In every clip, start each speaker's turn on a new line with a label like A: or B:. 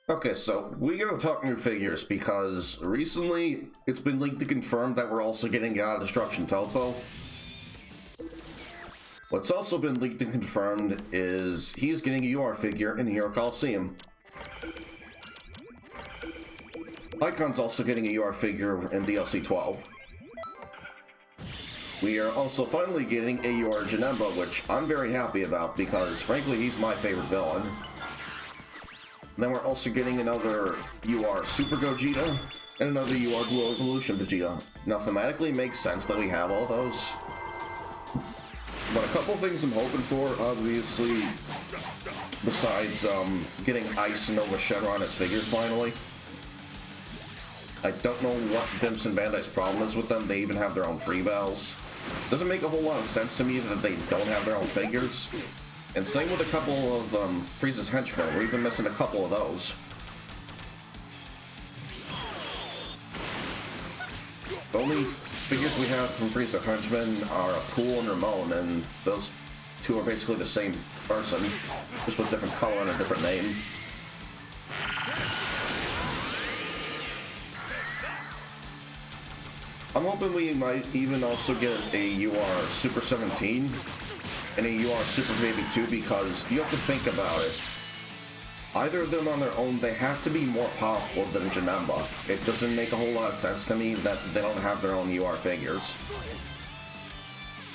A: Okay, so we gotta talk new figures because recently it's been leaked to confirm that we're also getting God Destruction Toppo. What's also been leaked and confirmed is he is getting a UR figure in Hero Colosseum. Icon's also getting a UR figure in DLC 12. We are also finally getting a UR Janemba, which I'm very happy about because, frankly, he's my favorite villain. Then we're also getting another UR Super Gogeta and another UR Dual Evolution Vegeta. Now, thematically, it makes sense that we have all those. But a couple things I'm hoping for, obviously, besides getting Ice and Nova Shenron as figures finally. I don't know what Dimps and Bandai's problem is with them. They even have their own free bells. Doesn't make a whole lot of sense to me that they don't have their own figures. And same with a couple of Frieza's henchmen. We're even missing a couple of those. The only figures we have from Frieza's henchmen are Pool and Ramon, and those two are basically the same person, just with different color and a different name. I'm hoping we might even also get a UR Super 17 and a UR Super Baby 2 because you have to think about it. Either of them on their own, they have to be more powerful than Janemba. It doesn't make a whole lot of sense to me that they don't have their own UR figures.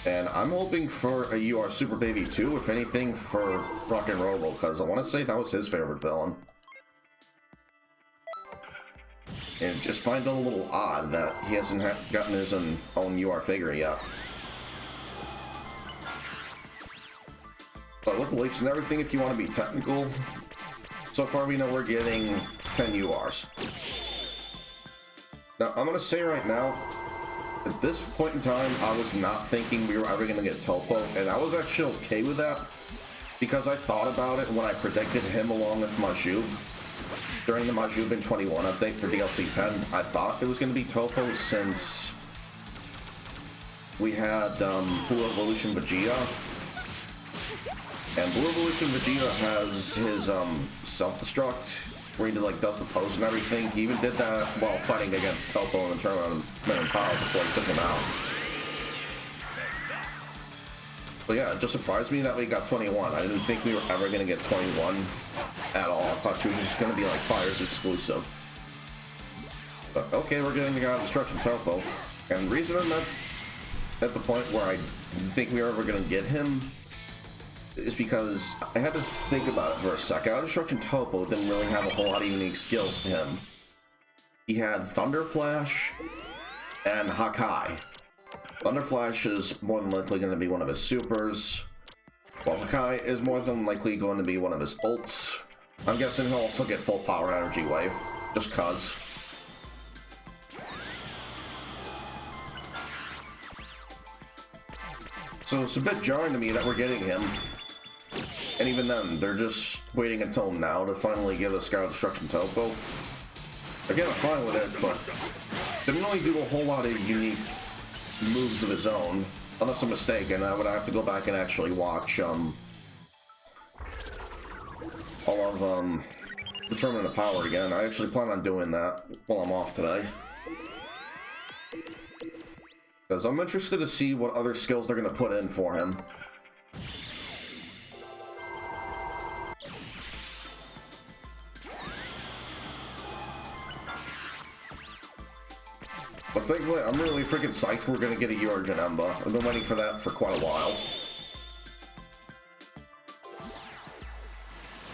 A: And I'm hoping for a UR Super Baby 2, if anything, for Rock and Robo, because I want to say that was his favorite villain. And just find it a little odd that he hasn't gotten his own UR figure yet. But with leaks and everything, if you want to be technical, so far we know we're getting 10 URs. Now, I'm going to say right now, at this point in time, I was not thinking we were ever going to get Toppo, and I was actually okay with that, because I thought about it when I predicted him along with Majub. During the Majubin 21 update for DLC 10, I thought it was going to be Toppo since we had Blue Evolution Vegeta. And Blue Evolution Vegeta has his self-destruct, where he does the pose and everything. He even did that while fighting against Toppo in the tournament in Power before he took him out. But yeah, it just surprised me that we got 21. I didn't think we were ever going to get 21 at all. I thought she was just going to be like Fire's exclusive. But okay, we're getting the God Destruction Toppo. And the reason I'm not at the point where I didn't think we were ever going to get him is because I had to think about it for a sec. God Destruction Toppo didn't really have a whole lot of unique skills to him. He had Thunder Flash and Hakai. Thunder Flash is more than likely going to be one of his supers, while Hakai is more than likely going to be one of his ults. I'm guessing he'll also get full power energy wave, just cuz. So it's a bit jarring to me that we're getting him. And even then, they're just waiting until now to finally give us God Destruction Toppo. Again, I'm fine with it, but didn't really do a whole lot of unique moves of his own, unless I'm mistaken. I would have to go back and actually watch all of the Tournament of Power again. I actually plan on doing that while I'm off today, because I'm interested to see what other skills they're going to put in for him. But thankfully, I'm really freaking psyched we're going to get a UR Janemba. I've been waiting for that for quite a while.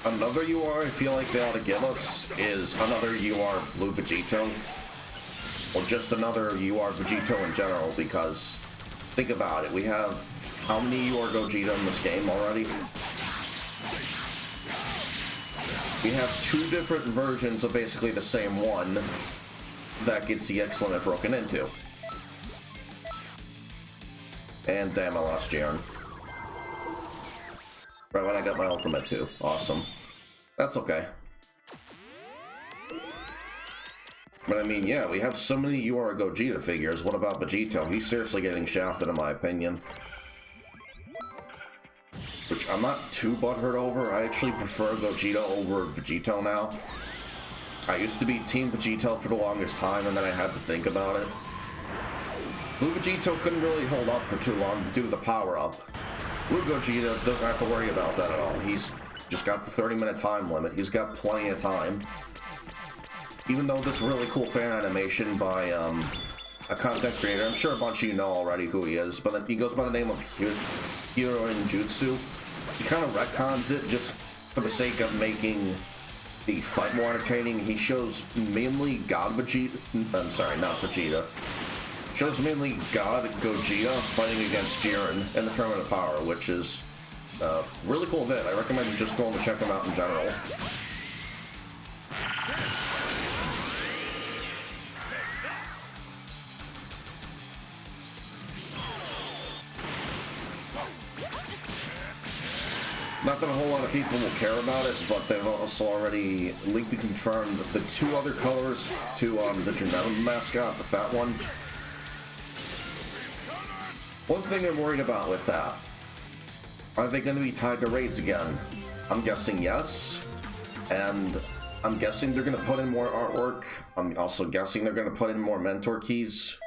A: Another UR I feel like they ought to give us is another UR Blue Vegito. Or just another UR Vegito in general, because think about it, we have how many UR Gogeta in this game already? We have two different versions of basically the same one that gets the X limit broken into. And damn, I lost Jaren. Right when I got my ultimate too. Awesome. That's okay. But I mean, yeah, we have so many UR Gogeta figures. What about Vegito? He's seriously getting shafted in my opinion. Which I'm not too butthurt over. I actually prefer Gogeta over Vegito now. I used to be Team Vegito for the longest time, and then I had to think about it. Blue Vegito couldn't really hold up for too long due to the power-up. Blue Gogeta doesn't have to worry about that at all. He's just got the 30-minute time limit. He's got plenty of time. Even though this really cool fan animation by a content creator, I'm sure a bunch of you know already who he is, but then he goes by the name of Hiro Jutsu. He kind of retcons it just for the sake of making the fight more entertaining. He shows mainly God Vegeta, I'm sorry, not Vegeta. Shows mainly God Gogeta fighting against Jiren in the Tournament of Power, which is a really cool vid. I recommend just going to check him out in general. Not that a whole lot of people will care about it, but they've also already leaked and confirmed the two other colors to the Junetta mascot, the fat one. One thing I'm worried about with that, are they going to be tied to raids again? I'm guessing yes, and I'm guessing they're going to put in more artwork. I'm also guessing they're going to put in more mentor keys.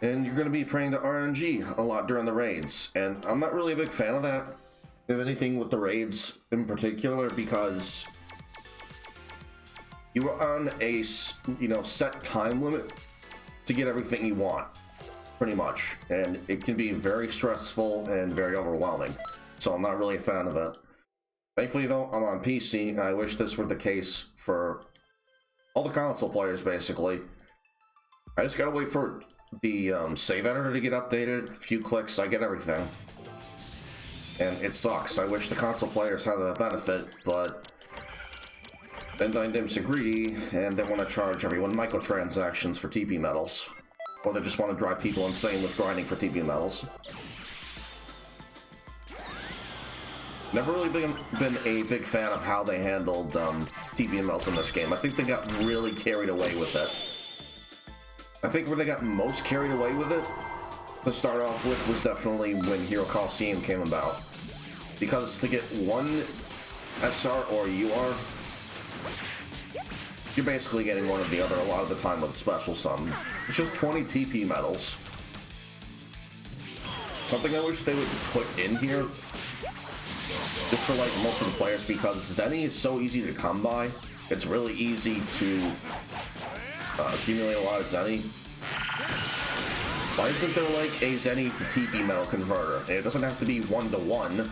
A: And you're going to be praying to RNG a lot during the raids, and I'm not really a big fan of that, if anything with the raids in particular, because you are on a, set time limit to get everything you want, pretty much, and it can be very stressful and very overwhelming, so I'm not really a fan of it. Thankfully though, I'm on PC, and I wish this were the case for all the console players, basically. I just gotta wait for the save editor to get updated. A few clicks, I get everything. And it sucks. I wish the console players had the benefit, but Bandai Namco's greedy, and they want to charge everyone microtransactions for TP medals. Or they just want to drive people insane with grinding for TP medals. Never really been a big fan of how they handled TP medals in this game. I think they got really carried away with it. I think where they got most carried away with it, to start off with, was definitely when Hero Colosseum came about. Because to get one SR or UR, you're basically getting one or the other a lot of the time with a special summon. It's just 20 TP medals. Something I wish they would put in here, just for like most of the players, because Zenny is so easy to come by. It's really easy to accumulate a lot of Zenny. Why isn't there like a Zenny to TP medal converter? And it doesn't have to be 1-to-1.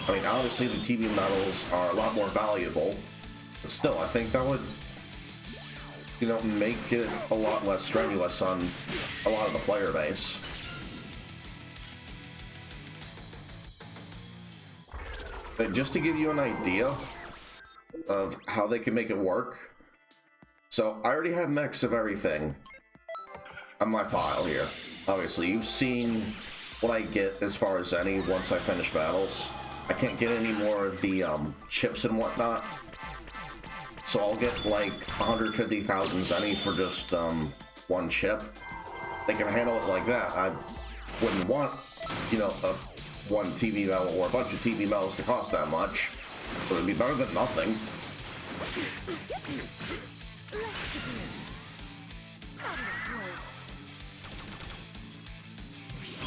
A: I mean, obviously the TP medals are a lot more valuable, but still, I think that would, make it a lot less strenuous on a lot of the player base. But just to give you an idea of how they can make it work, so I already have mechs of everything on my file here. Obviously, you've seen what I get as far as any once I finish battles. I can't get any more of the chips and whatnot, so I'll get like 150,000 Zenny for just one chip. They can handle it like that. I wouldn't want, one TV medal or a bunch of TV medals to cost that much, but it'd be better than nothing.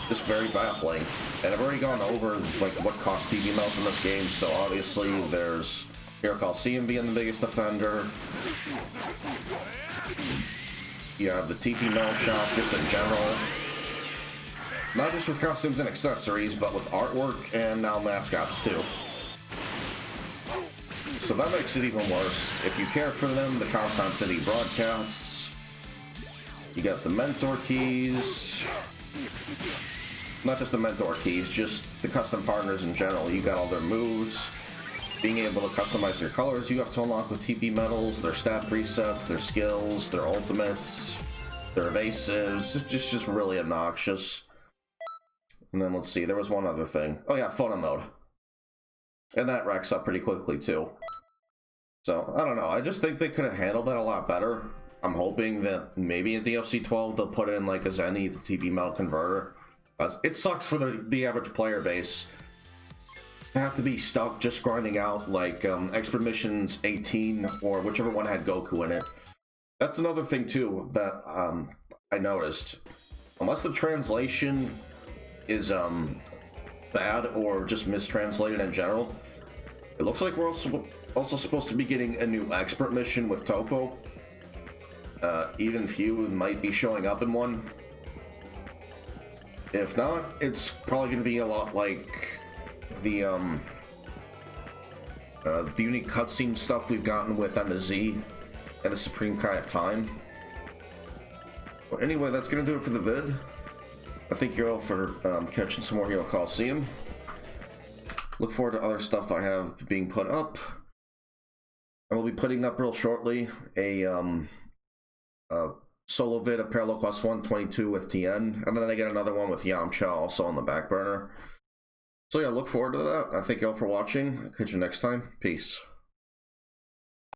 A: Just very baffling. And I've already gone over like what costs TV medals in this game, so obviously there's Hero Colosseum being the biggest offender. You have the TP medal shop just in general. Not just with costumes and accessories, but with artwork and now mascots too. So that makes it even worse. If you care for them, the Content City broadcasts. You got the mentor keys. Not just the mentor keys, just the custom partners in general. You got all their moves. Being able to customize their colors you have to unlock with TP medals, their stat presets, their skills, their ultimates, their evasives. It's just really obnoxious. And then let's see, there was one other thing. Oh yeah, photo mode. And that racks up pretty quickly too. So, I don't know, I just think they could have handled that a lot better. I'm hoping that maybe in DLC 12 they'll put in like a Zenny to TP medal converter. It sucks for the average player base have to be stuck just grinding out like Expert Missions 18 or whichever one had Goku in it. That's another thing too that I noticed. Unless the translation is bad or just mistranslated in general, it looks like we're also supposed to be getting a new Expert Mission with Toppo. Even few might be showing up in one. If not, it's probably going to be a lot like the unique cutscene stuff we've gotten with M-Z and the Supreme Kai of Time. But anyway, that's going to do it for the vid. I thank you all for catching some more here on Colosseum. Look forward to other stuff I have being put up. I will be putting up real shortly a solo vid of Parallel Quest 122 with TN, and then I get another one with Yamcha also on the back burner. So yeah, look forward to that. I thank you all for watching. I'll catch you next time. Peace.